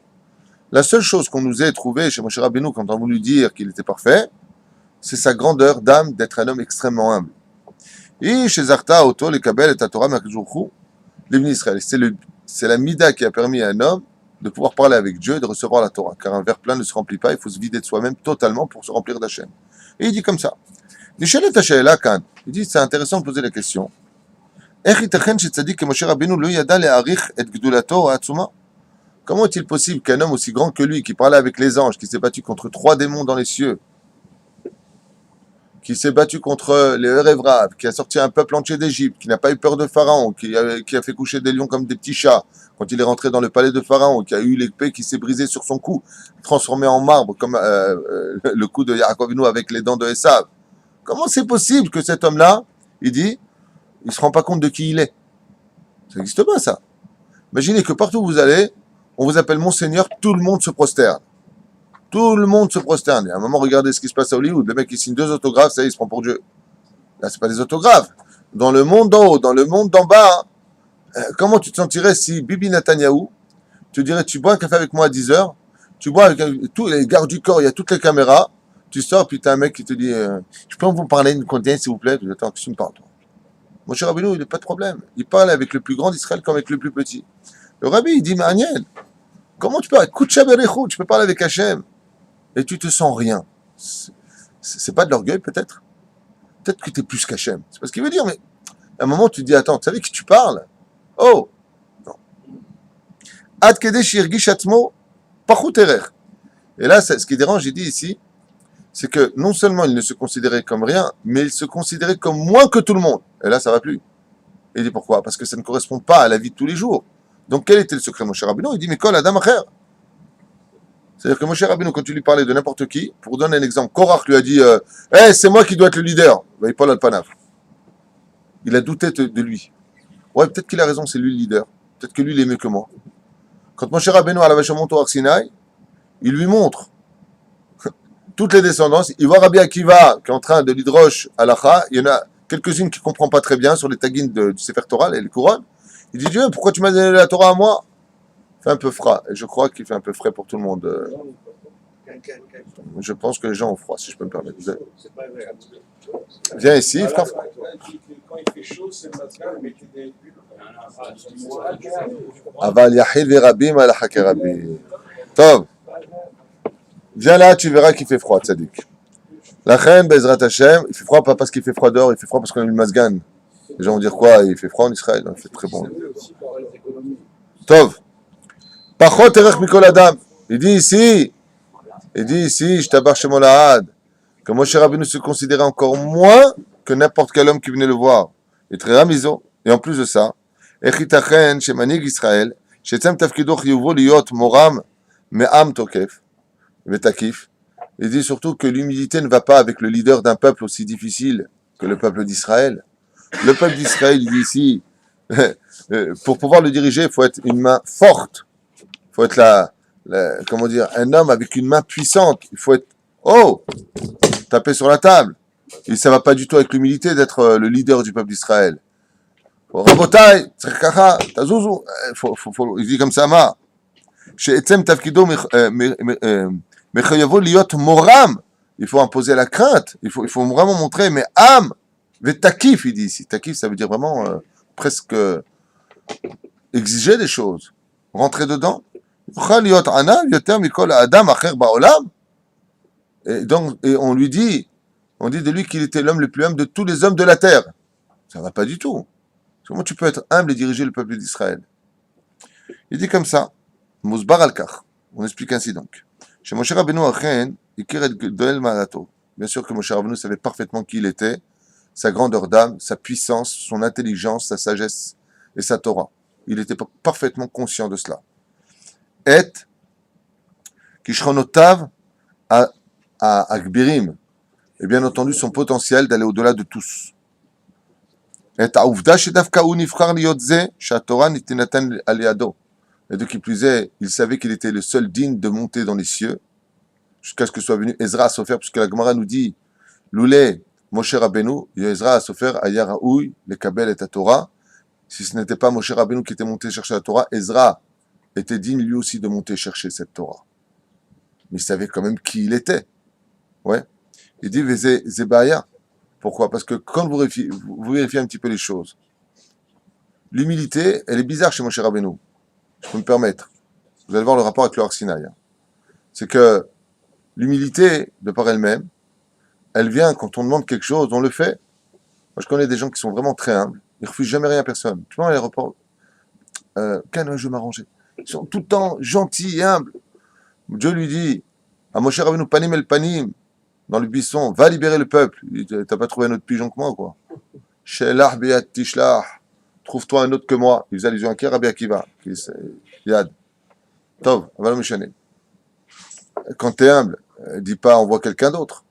La seule chose qu'on nous ait trouvé chez Moshe Rabbeinu quand on a voulu dire qu'il était parfait, c'est sa grandeur d'âme d'être un homme extrêmement humble. Et chez Zarta, Oto, les Kabel et Torah, Makjouchou, l'Ibn Israël. C'est la mida qui a permis à un homme de pouvoir parler avec Dieu et de recevoir la Torah. Car un verre plein ne se remplit pas, il faut se vider de soi-même totalement pour se remplir d'Hachem. Et il dit comme ça. Il dit, c'est intéressant de poser la question. Comment est-il possible qu'un homme aussi grand que lui, qui parlait avec les anges, qui s'est battu contre 3 démons dans les cieux, qui s'est battu contre les Erevrav, qui a sorti un peuple entier d'Égypte, qui n'a pas eu peur de Pharaon, qui a fait coucher des lions comme des petits chats, quand il est rentré dans le palais de Pharaon, qui a eu l'épée qui s'est brisée sur son cou, transformée en marbre, comme le cou de Yaakov Avinu avec les dents de Esav. Comment c'est possible que cet homme-là, il dit, il ne se rend pas compte de qui il est? Ça n'existe pas, ça. Imaginez que partout où vous allez, on vous appelle Monseigneur, tout le monde se prosterne. Tout le monde se prosterne. Et à un moment, regardez ce qui se passe à Hollywood. Le mec, il signe 2 autographes, ça y est, il se prend pour Dieu. Là, c'est pas des autographes. Dans le monde d'en haut, dans le monde d'en bas, comment tu te sentirais si Bibi Netanyahou, tu dirais, tu bois un café avec moi à 10h, tu bois avec tous les gardes du corps, il y a toutes les caméras, tu sors, puis tu as un mec qui te dit, je peux vous parler une contienne, s'il vous plaît? Tu dis, attends, qu'est-ce que tu me parles, toi? Mon cher Rabbeinu, il n'a pas de problème. Il parle avec le plus grand d'Israël comme avec le plus petit. Le Rabbi, il dit, mais Aniel, comment tu peux, tu peux parler avec Hachem et tu te sens rien. C'est pas de l'orgueil, peut-être? Peut-être que tu es plus qu'Hachem. C'est pas ce qu'il veut dire, mais à un moment, tu te dis, attends, tu savais qui tu parles? Oh! Non. Ad kedesh yirgish atmo pachut erech. Et là, ce qui dérange, il dit ici, c'est que non seulement il ne se considérait comme rien, mais il se considérait comme moins que tout le monde. Et là, ça va plus. Et il dit pourquoi? Parce que ça ne correspond pas à la vie de tous les jours. Donc, quel était le secret de Moshe Rabbeinu? Il dit, mais kol adam acher. C'est-à-dire que Moshe Rabbeinu, quand tu lui parlais de n'importe qui, pour donner un exemple, Korach lui a dit, c'est moi qui dois être le leader. Il Paul al-Panaf. Il a douté de lui. Ouais, peut-être qu'il a raison, c'est lui le leader. Peut-être que lui, il est mieux que moi. Quand Moshe Rabbeinu a la vache monte au Har Sinaï, il lui montre toutes les descendances. Il voit Rabbi Akiva qui est en train de l'hydroche halacha. Il y en a quelques-unes qui ne comprennent pas très bien sur les tagines du Sefer Torah et les couronnes. Il dit, Dieu, pourquoi tu m'as donné la Torah à moi? Il fait un peu froid. Et je crois qu'il fait un peu frais pour tout le monde. Je pense que les gens ont froid, si je peux me permettre. Viens ici, frère. Quand il fait chaud, c'est le matin, mettez des bulles. Aval yahil verabim al hakerabi. Tov. Viens là, tu verras qu'il fait froid, tzadik. La reine, Bezrat Hashem, il fait froid pas parce qu'il fait froid dehors, il fait froid parce qu'on a eu le masgan. Les gens vont dire quoi? Il fait froid en Israël? Non, il fait très bon. aussi par les économies. Tov. Pachot erech mikol adam. Il dit ici, je tabar chez Molahad, que Moshe Rabbeinu se considérait encore moins que n'importe quel homme qui venait le voir. Et très ramizo. Et en plus de ça, Echitachen, chez Manig Israël, chez Tzem Tafkido Chiyuvo Liot Moram, Me'am Tokef, Vetakif. Il dit surtout que l'humilité ne va pas avec le leader d'un peuple aussi difficile que le peuple d'Israël. Le peuple d'Israël, il dit ici, pour pouvoir le diriger, il faut être une main forte. Il faut être comment dire, un homme avec une main puissante. Il faut être, taper sur la table. Et ça ne va pas du tout avec l'humilité d'être le leader du peuple d'Israël. Rabotai, Tzrekacha, Tazouzou. Il dit comme ça, Ma. Chez Etzem Tafkido Mechayavo Liot Moram. Il faut imposer la crainte. Il faut vraiment montrer, mais Am, Vetakif, il dit ici. Takif, ça veut dire vraiment presque exiger des choses. Rentrer dedans. Et on lui dit, de lui qu'il était l'homme le plus humble de tous les hommes de la terre. Ça ne va pas du tout. Comment tu peux être humble et diriger le peuple d'Israël? Il dit comme ça, Mousbar al-Kach. On explique ainsi donc. Chez Moshe Rabbeinu Achen, bien sûr que Moshe Rabbeinu savait parfaitement qui il était, sa grandeur d'âme, sa puissance, son intelligence, sa sagesse et sa Torah. Il était parfaitement conscient de cela. Et Kishronotav à Agbirim, et bien entendu son potentiel d'aller au-delà de tous. Et Aouvda Shedavkaou Nifkar Liotze, Shatorah Nitinatan Aliado. Et de qui plus est, il savait qu'il était le seul digne de monter dans les cieux, jusqu'à ce que soit venu Ezra à Sofer, puisque la Gemara nous dit Loulé, Moshe Rabbeinu, Ezra à Sofer, Ayaraoui, le Kabel et la Torah. Si ce n'était pas Moshe Rabbeinu qui était monté chercher la Torah, Ezra était digne lui aussi de monter chercher cette Torah. Mais il savait quand même qui il était. Ouais. Il dit Zebaya. Pourquoi? Parce que quand vous vérifiez un petit peu les choses, l'humilité, elle est bizarre chez Moshe Rabbeinu. Je peux me permettre. Vous allez voir le rapport avec le Har Sinaï. C'est que l'humilité, de par elle-même, elle vient quand on demande quelque chose, on le fait. Moi, je connais des gens qui sont vraiment très humbles. Ils ne refusent jamais rien à personne. Tu vois, à l'aéroport, je vais m'arranger. Ils sont tout le temps gentils et humbles. Dieu lui dit à Moshe Rabbeinu, panim el panim, dans le buisson, va libérer le peuple. Il dit, t'as pas trouvé un autre pigeon que moi, quoi. Shelah be'at tishlach. Trouve-toi un autre que moi. Il faisait allusion à qui? Rabbi Akiva. Yad. Tov, avalom mishane. Quand t'es humble, dis pas envoie quelqu'un d'autre.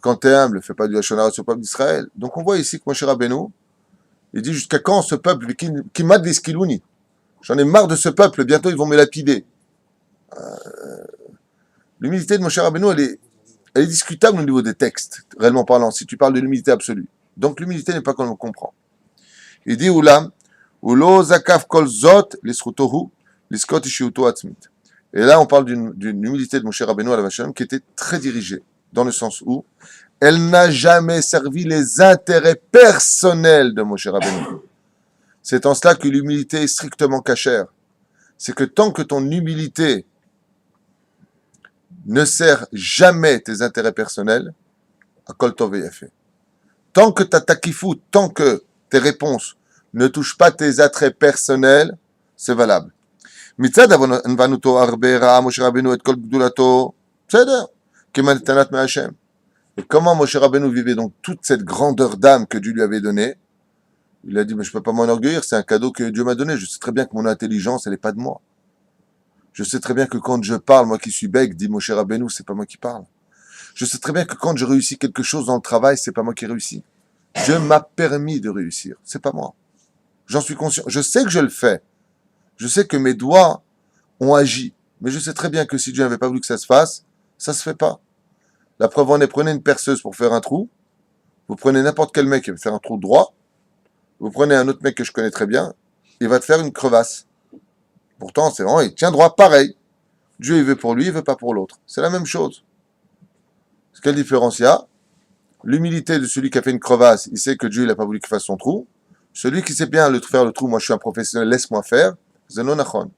Quand t'es humble, fais pas du Hachonara sur le peuple d'Israël. Donc on voit ici que Moshe Rabbeinu, il dit jusqu'à quand ce peuple qui m'a d'Eskiluni? J'en ai marre de ce peuple, bientôt ils vont me lapider. L'humilité de Moshe Rabbeinu, elle est discutable au niveau des textes, réellement parlant, si tu parles de l'humilité absolue. Donc l'humilité n'est pas comme on comprend. Il dit Oulam, Ulo zakaf kol zot l'isrutohu, l'iskot ishiuto atzmit. Et là, on parle d'une humilité de Moshe Rabbeinu à la Vachem qui était très dirigée, dans le sens où elle n'a jamais servi les intérêts personnels de Moshe Rabbeinu. C'est en cela que l'humilité est strictement cachère. C'est que tant que ton humilité ne sert jamais tes intérêts personnels, à kol tov fait. Tant que ta takifut, tant que tes réponses ne touchent pas tes attraits personnels, c'est valable. Mitzad avanuto arbe ra'a Moshe Rabbeinu et kol gdulato, בסדר, כמתנת מהשם. Et comment Moshe Rabbeinu vivait donc toute cette grandeur d'âme que Dieu lui avait donnée? Il a dit, mais je ne peux pas m'enorgueillir, c'est un cadeau que Dieu m'a donné. Je sais très bien que mon intelligence, elle n'est pas de moi. Je sais très bien que quand je parle, moi qui suis bègue, dit Moshe Rabbeinu, c'est pas moi qui parle. Je sais très bien que quand je réussis quelque chose dans le travail, c'est pas moi qui réussis. Dieu m'a permis de réussir, c'est pas moi. J'en suis conscient. Je sais que je le fais. Je sais que mes doigts ont agi. Mais je sais très bien que si Dieu n'avait pas voulu que ça se fasse, ça se fait pas. La preuve en est, prenez une perceuse pour faire un trou. Vous prenez n'importe quel mec qui veut faire un trou droit. Vous prenez un autre mec que je connais très bien. Il va te faire une crevasse. Pourtant, c'est vraiment, il tient droit pareil. Dieu, il veut pour lui, il veut pas pour l'autre. C'est la même chose. Quelle différence il y a? L'humilité de celui qui a fait une crevasse, il sait que Dieu n'a pas voulu qu'il fasse son trou. Celui qui sait bien faire le trou, moi je suis un professionnel, laisse-moi faire. C'est non achon.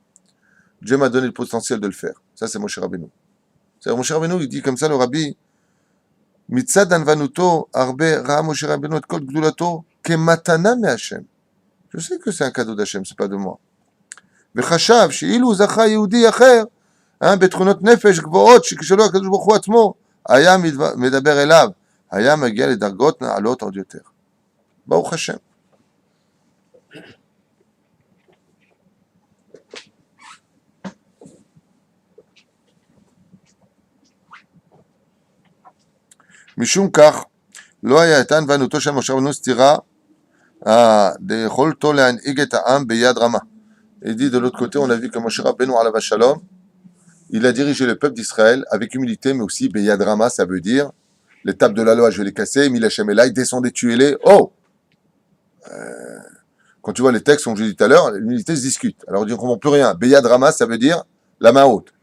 Dieu m'a donné le potentiel de le faire. Ça, c'est Moshe Rabbeinu. C'est Moshe Rabbeinu, il dit comme ça, le rabbi, Mitzad anvanuto arbe ra Moshe Rabbeinu et kol gdulato kematana me Hashem. Je sais que c'est un cadeau d'Hachem, c'est pas de moi. וחשב שאילו זכה יהודי אחר, בתכונות נפש גבוהות שכשלו הקדוש ברוך הוא עצמו, היה מדבר אליו, היה מגיע לדרגות נעלות עוד יותר. ברוך השם. משום כך, לא היה איתן וענותו של משה רבנו סתירה, יכולתו להנהיג את העם ביד רמה. Il dit de l'autre côté, on a vu que Moshe Rabbeinu alav shalom, il a dirigé le peuple d'Israël avec humilité, mais aussi Beyad Rama, ça veut dire l'étape de la loi, je vais les casser, Milachem Elai, descendez, tuez-les. Oh, quand tu vois les textes, comme je l'ai dit tout à l'heure, l'humilité se discute. Alors on dit qu'on ne comprend plus rien. Beyad Rama, ça veut dire la main haute.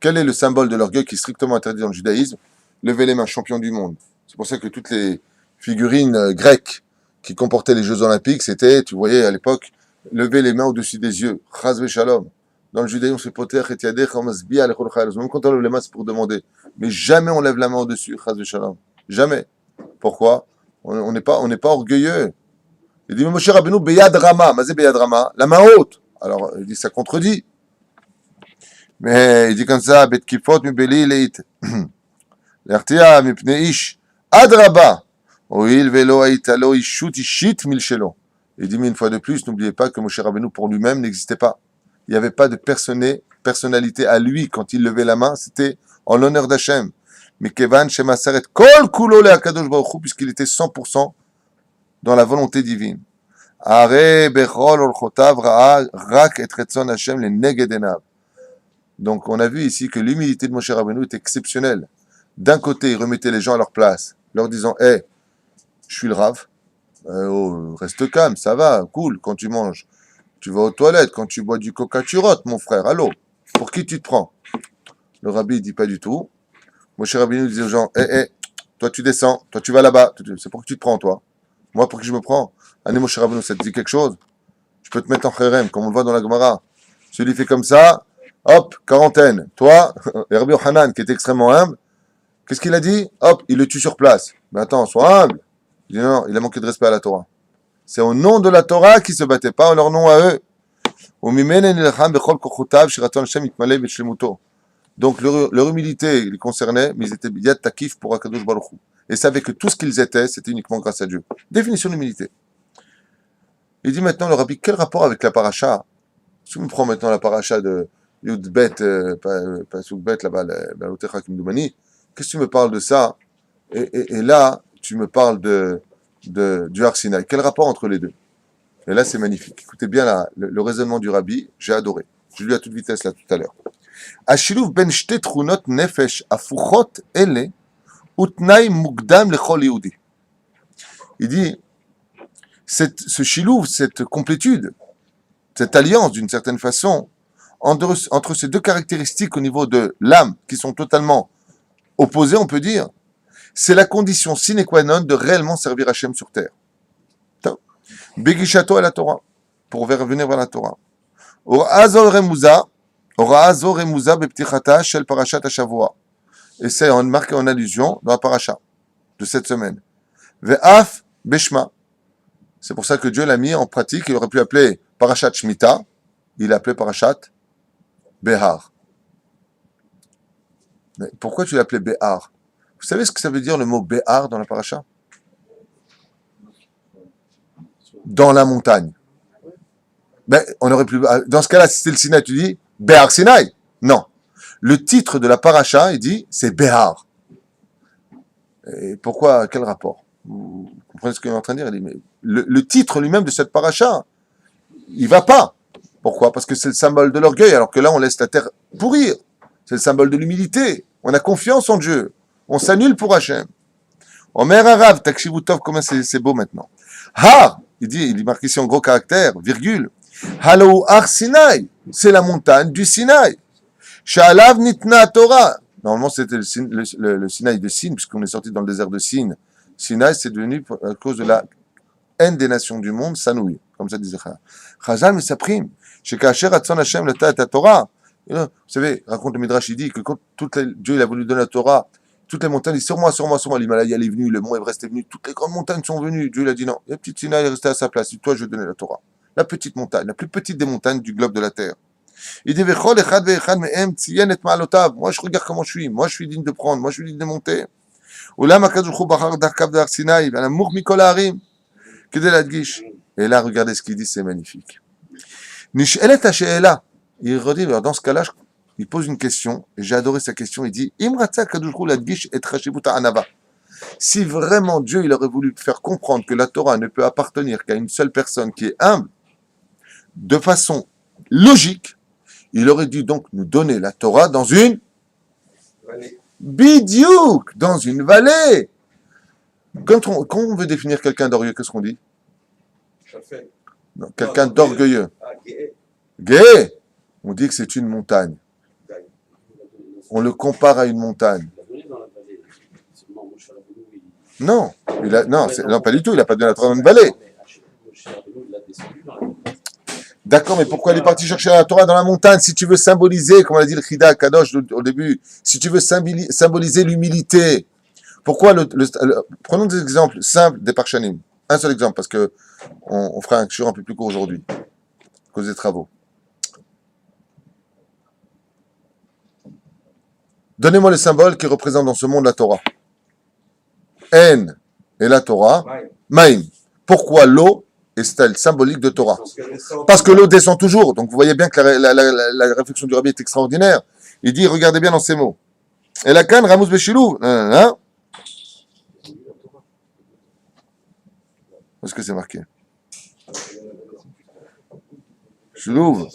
Quel est le symbole de l'orgueil qui est strictement interdit dans le judaïsme? Lever les mains, champion du monde. C'est pour ça que toutes les figurines grecques qui comportaient les Jeux Olympiques, c'était, tu voyais à l'époque, lever les mains au-dessus des yeux. Chaz v'shalom. Dans le judaïsme, on se protège et tiadech, on se bia, même quand on lève les mains, c'est pour demander. Mais jamais on lève la main au-dessus. Chaz v'shalom. Jamais. Pourquoi? On n'est pas orgueilleux. Il dit, mais Moshe Rabbeinu, beyad rama. Mazé beyad rama. La main haute. Alors, il dit, ça contredit. Mais il dit comme ça, bet kifot mi beli leit. L'ertia mi pnei ish. Adraba. Oil velo aitalo ishut ishit milchelo. Il dit, mais une fois de plus, n'oubliez pas que Moshe Rabbeinu, pour lui-même, n'existait pas. Il n'y avait pas de personnalité à lui quand il levait la main, c'était en l'honneur d'Hachem. Mais Kevan Shemasaret Kol Kulo le Hakadosh Baruch Hu, puisqu'il était 100% dans la volonté divine. Are Bechol Orchotav Ra'a Rak et Retzon Hachem le Negedenav. Donc on a vu ici que l'humilité de Moshe Rabbeinu est exceptionnelle. D'un côté, il remettait les gens à leur place, leur disant, hey, je suis le Rav. Reste calme, ça va, cool, quand tu manges, tu vas aux toilettes, quand tu bois du coca, tu rotes, mon frère, allô, pour qui tu te prends? Le rabbi, il dit pas du tout. Moshe Rabbeinu disait aux gens, toi tu descends, toi tu vas là-bas, c'est pour qui tu te prends, toi? Moi, pour qui je me prends? Allez, Moshe Rabbeinu, ça te dit quelque chose? Je peux te mettre en kherem, comme on le voit dans la Gemara. Celui fait comme ça, hop, quarantaine. Toi, Rabbi Yochanan, qui est extrêmement humble, qu'est-ce qu'il a dit? Hop, il le tue sur place. Mais attends, sois humble. Il dit non, il a manqué de respect à la Torah. C'est au nom de la Torah qu'ils ne se battaient pas, en leur nom à eux. Donc leur humilité les concernait, mais ils étaient yad takif pour Akadosh Baruch Hu. Et savaient que tout ce qu'ils étaient, c'était uniquement grâce à Dieu. Définition d'humilité. Il dit maintenant, le rabbi, quel rapport avec la paracha? Si on prend maintenant la paracha de Yud Bet, Pasuk Bet, là-bas, Balotecha Kimdoumani, qu'est-ce que tu me parles de ça? Et là, tu me parles du Har Sinaï. Quel rapport entre les deux? Et là, c'est magnifique. Écoutez bien le raisonnement du rabbi, j'ai adoré. Je lu à toute vitesse là tout à l'heure. Ashiluf ben shte trunot nefesh afuchot ele utnai mugdam lechol yehudi. Il dit, ce shilouf, cette complétude, cette alliance d'une certaine façon, entre ces deux caractéristiques au niveau de l'âme, qui sont totalement opposées, on peut dire, c'est la condition sine qua non de réellement servir Hachem sur terre. Begishato à la Torah, pour revenir vers la Torah. Ora azor remuza beptichata shel parashat hashavua. Et c'est marqué en allusion dans la paracha de cette semaine. Ve'af beshma. C'est pour ça que Dieu l'a mis en pratique. Il aurait pu appeler parashat Shmita. Il l'a appelé parashat Behar. Mais pourquoi tu l'as appelé Behar? Vous savez ce que ça veut dire le mot Behar dans la paracha? Dans la montagne. Ben, on aurait pu. Dans ce cas-là, si c'était le Sinaï, tu dis Behar Sinaï. Non. Le titre de la paracha, il dit, c'est Behar. Et pourquoi? Quel rapport? Vous comprenez ce qu'il est en train de dire? Il dit, mais le titre lui-même de cette paracha, il va pas. Pourquoi? Parce que c'est le symbole de l'orgueil, alors que là, on laisse la terre pourrir. C'est le symbole de l'humilité. On a confiance en Dieu. On s'annule pour Hachem. Omer Arav, Takshivutov, comment c'est beau maintenant. Har, il marque ici en gros caractère, virgule. Halo Har Sinaï, c'est la montagne du Sinaï. Sha'alav Nitna Torah. Normalement, c'était le Sinaï de Sin, puisqu'on est sorti dans le désert de Sin. Sinaï, c'est devenu à cause de la haine des nations du monde, Sanoui, comme ça disait Chazal, mais ça prime. Chez Kacher Hatson Hashem le Ta Torah. Vous savez, raconte le Midrash, il dit que quand Dieu il a voulu donner la Torah, Toutes les montagnes, il dit sur moi, sur moi, sur moi. L'Himalaya, elle est venue, le mont Everest est venu, toutes les grandes montagnes sont venues. Dieu lui a dit non. La petite Sinaï est restée à sa place. Il dit, toi, je vais donner la Torah. La petite montagne, la plus petite des montagnes du globe de la terre. Il dit, Vechol echad ve'echad me'em tziyen et ma'alotav. Moi, je regarde comment je suis. Moi, je suis digne de prendre. Moi, je suis digne de monter. Olam HaKadosh Baruch Hu bachar darkav d'Har Sinaï, v'anamour mikol ha'arim. Kedei l'adgish. Et là, regardez ce qu'il dit, c'est magnifique. Nish'elet ha'she'ela. Il redit, alors dans ce cas-là, il pose une question, et j'ai adoré sa question, il dit, Im ratza HaKadosh Baruch Hu l'adgish et chashivut ha'anava. Si vraiment Dieu, il aurait voulu faire comprendre que la Torah ne peut appartenir qu'à une seule personne qui est humble, de façon logique, il aurait dû donc nous donner la Torah dans une bidiouk, dans une vallée. Quand on veut définir quelqu'un d'orgueilleux, qu'est-ce qu'on dit? Non, quelqu'un d'orgueilleux. Gay, on dit que c'est une montagne. On le compare à une montagne. Non, non, pas du tout, il n'a pas donné la Torah dans une vallée. D'accord, mais pourquoi il est parti chercher la Torah dans la montagne? Si tu veux symboliser, comme on a dit le Chida Kadosh au début, si tu veux symboliser l'humilité, pourquoi prenons des exemples simples des Parshanim. Un seul exemple, parce que on fera un shiur un peu plus court aujourd'hui, à cause des travaux. Donnez-moi le symbole qui représente dans ce monde la Torah. En et la Torah, Maïm. Pourquoi l'eau est-elle symbolique de Torah? Parce que l'eau descend toujours. Donc vous voyez bien que la réflexion du Rabbi est extraordinaire. Il dit, regardez bien dans ces mots. Et la canne, Ramous Beshilou. Où est-ce que c'est marqué? Shilou.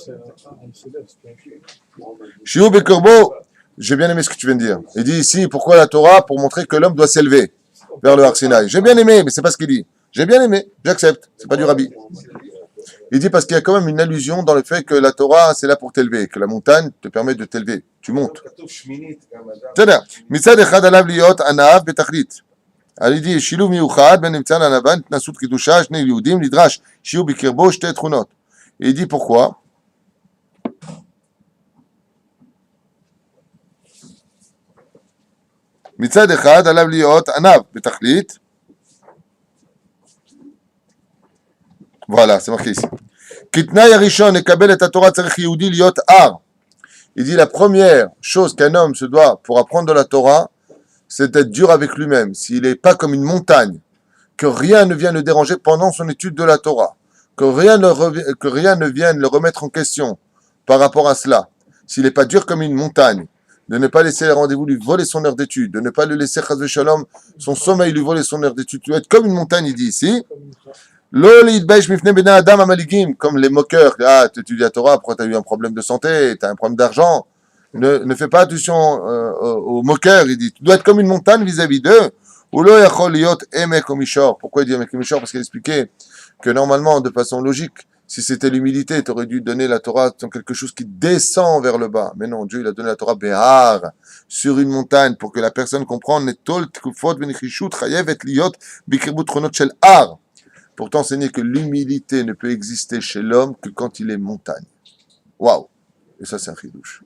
Shilou Bekorbo. J'ai bien aimé ce que tu viens de dire. Il dit ici, pourquoi la Torah? Pour montrer que l'homme doit s'élever vers le Har Sinaï. J'ai bien aimé, mais c'est pas ce qu'il dit. J'ai bien aimé, j'accepte. C'est pas du Rabbi. Il dit parce qu'il y a quand même une allusion dans le fait que la Torah, c'est là pour t'élever, que la montagne te permet de t'élever. Tu montes. C'est-à-dire, Mitzad echad alav liot anav betachlit. Alors il dit, Shilou miuchad ben nimtzan anavan tnasut kidusha shnei yudim lidrash shiu bikirbo shte trunot. Et il dit pourquoi? מצד אחד עליו להיות ענב בתכלית. Voilà, c'est marqué ici. כתנאי הראשון לקבל את התורה צריך יהודי להיות הר. Il dit la première chose qu'un homme se doit pour apprendre de la Torah, c'est d'être dur avec lui-même. S'il n'est pas comme une montagne, que rien ne vienne le déranger pendant son étude de la Torah, que rien ne vienne le remettre en question par rapport à cela. S'il n'est pas dur comme une montagne, de ne pas laisser les rendez-vous lui voler son heure d'étude, de ne pas le laisser, chas v'shalom, son sommeil lui voler son heure d'étude. Tu dois être comme une montagne, il dit ici. Comme les moqueurs, ah, tu étudies la Torah, pourquoi tu as eu un problème de santé, tu as un problème d'argent. Ne fais pas attention aux moqueurs, il dit. Tu dois être comme une montagne vis-à-vis d'eux. Pourquoi il dit Emek Mishor? Parce qu'il expliquait que normalement, de façon logique, si c'était l'humilité, tu aurais dû donner la Torah dans quelque chose qui descend vers le bas. Mais non, Dieu, il a donné la Torah Behar, sur une montagne, pour que la personne comprenne. Pour t'enseigner que l'humilité ne peut exister chez l'homme que quand il est montagne. Waouh! Et ça, c'est un chidouche.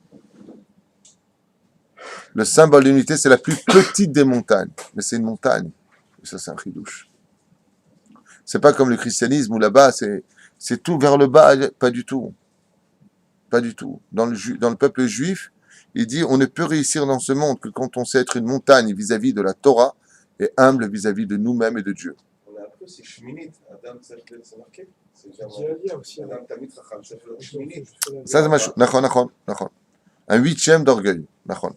Le symbole d'unité, c'est la plus petite des montagnes. Mais c'est une montagne. Et ça, c'est un chidouche. C'est pas comme le christianisme où là-bas, c'est tout vers le bas. Pas du tout. Pas du tout. Dans le peuple juif, il dit, on ne peut réussir dans ce monde que quand on sait être une montagne vis-à-vis de la Torah et humble vis-à-vis de nous-mêmes et de Dieu. On a appris aussi Shminit. Adam, c'est marqué. C'est Adam Tamit Racham, c'est Shminit. Ça, c'est ma Nachon. Un huitième d'orgueil. Nachon.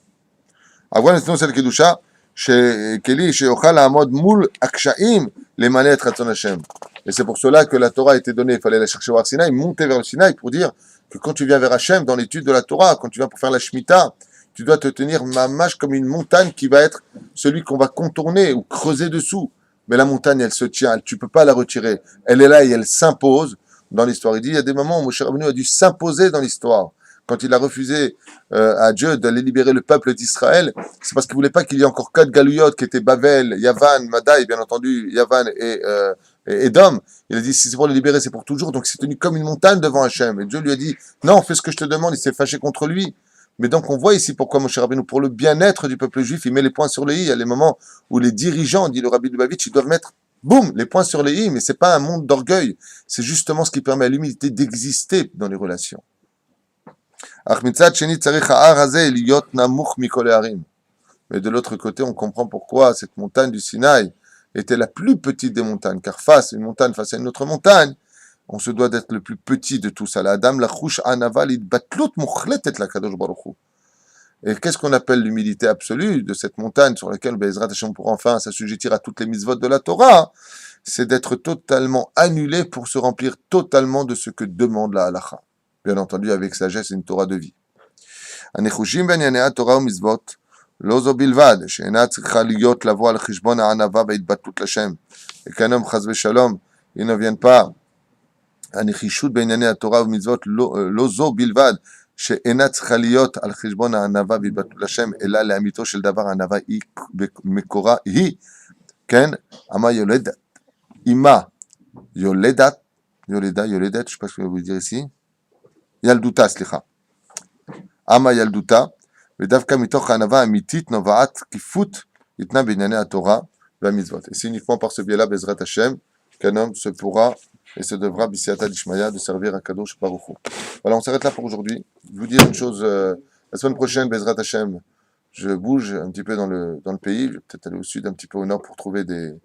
Avant nous c'est le kedusha shekeli sheochal haamod mul akshaim lemanet ratzon Hashem. Et c'est pour cela que la Torah a été donnée. Il fallait la chercher au Har Sinaï, monter vers le Sinaï pour dire que quand tu viens vers Hashem dans l'étude de la Torah, quand tu viens pour faire la Shemitah, tu dois te tenir mamash comme une montagne qui va être celui qu'on va contourner ou creuser dessous. Mais la montagne, elle se tient, tu ne peux pas la retirer. Elle est là et elle s'impose dans l'histoire. Il dit, il y a des moments où Moshe Rabbeinu a dû s'imposer dans l'histoire. Quand il a refusé à Dieu d'aller libérer le peuple d'Israël, c'est parce qu'il ne voulait pas qu'il y ait encore 4 galouillotes qui étaient Bavel, Yavan, Madaï, bien entendu, Yavan et Edom. Il a dit, si c'est pour les libérer, c'est pour toujours. Donc il s'est tenu comme une montagne devant Hachem. Et Dieu lui a dit, non, fais ce que je te demande. Il s'est fâché contre lui. Mais donc on voit ici pourquoi Moshe Rabbeinu, pour le bien-être du peuple juif, il met les points sur les i. Il y a les moments où les dirigeants, dit le Rabbi Lubavitch, ils doivent mettre, boum, les points sur les i, mais c'est pas un monde d'orgueil. C'est justement ce qui permet à l'humilité d'exister dans les relations. Mais de l'autre côté, on comprend pourquoi cette montagne du Sinaï était la plus petite des montagnes, car face à une montagne, face à une autre montagne, on se doit d'être le plus petit de tout ça. La Adam, la chouche, anaval, idbatlut, mukhletet la kadosh baruch hu. Et qu'est-ce qu'on appelle l'humilité absolue de cette montagne sur laquelle Bezrat Hashem pourra enfin s'assujettir à toutes les mitzvot de la Torah? C'est d'être totalement annulé pour se remplir totalement de ce que demande la halacha. Bien entendu, avec sagesse et une Torah de vie. הניחושים בענייני התורה ומצוות לא זו בלבד, שאינה צריכה להיות לבוא על חשבון הענווה וההתבטלות לשם. וכאן חס ושלום, ils ne viennent pas, הניחישות בענייני התורה ומצוות לא זו בלבד, שאינה צריכה להיות על חשבון הענווה והתבטלות לשם, אלא לאמיתו של דבר הענווה היא מקורה, היא, כן, אמה יולדת, אימה יולדת, יולדת, je sais pas ce que vous dire ici, ילדותה, סליחה. Ama Yalduta, ודווקא מתוך הענווה האמיתית נובעת תקיפות ניתנה בענייני התורה והמצוות. Et c'est uniquement par ce biais-là, Bezrat Hashem, qu'un homme se pourra et se devra, Bisiata Dishmaya, de servir à Kadosh Baruch Hu. Voilà, on s'arrête là pour aujourd'hui. Je vais vous dire une chose, la semaine prochaine, Bezrat Hashem, je bouge un petit peu dans le pays, je vais peut-être aller au sud, un petit peu au nord pour trouver des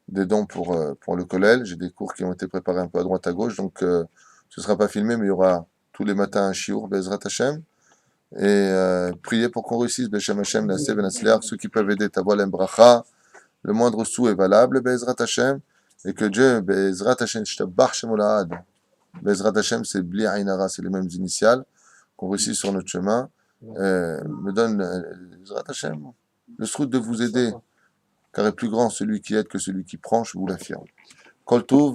dons pour le kollel. J'ai des cours qui ont été préparés un peu à droite à gauche, donc ce ne sera pas filmé, mais il y aura tous les matins un shiur, Bezrat Hashem. Et priez pour qu'on réussisse, Beshem Hashem, Naseh Ben Asliach, ceux qui peuvent aider, Tavolem Bracha, le moindre sou est valable, Bezrat Hashem, et que Dieu, Bezrat Hashem, Shtabach Shemolahad, Bezrat Hashem, c'est Bli Ainara, c'est les mêmes initiales, qu'on réussisse sur notre chemin, me donne, Bezrat Hashem, le srout de vous aider, car est plus grand celui qui aide que celui qui prend, je vous l'affirme. Kol Tov,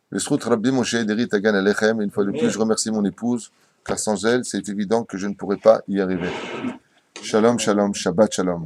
le srout Rabbi Moshe Ederi Tagan Alechem, une fois de plus, je remercie mon épouse, car sans elle, c'est évident que je ne pourrais pas y arriver. Shalom, shalom, Shabbat, shalom.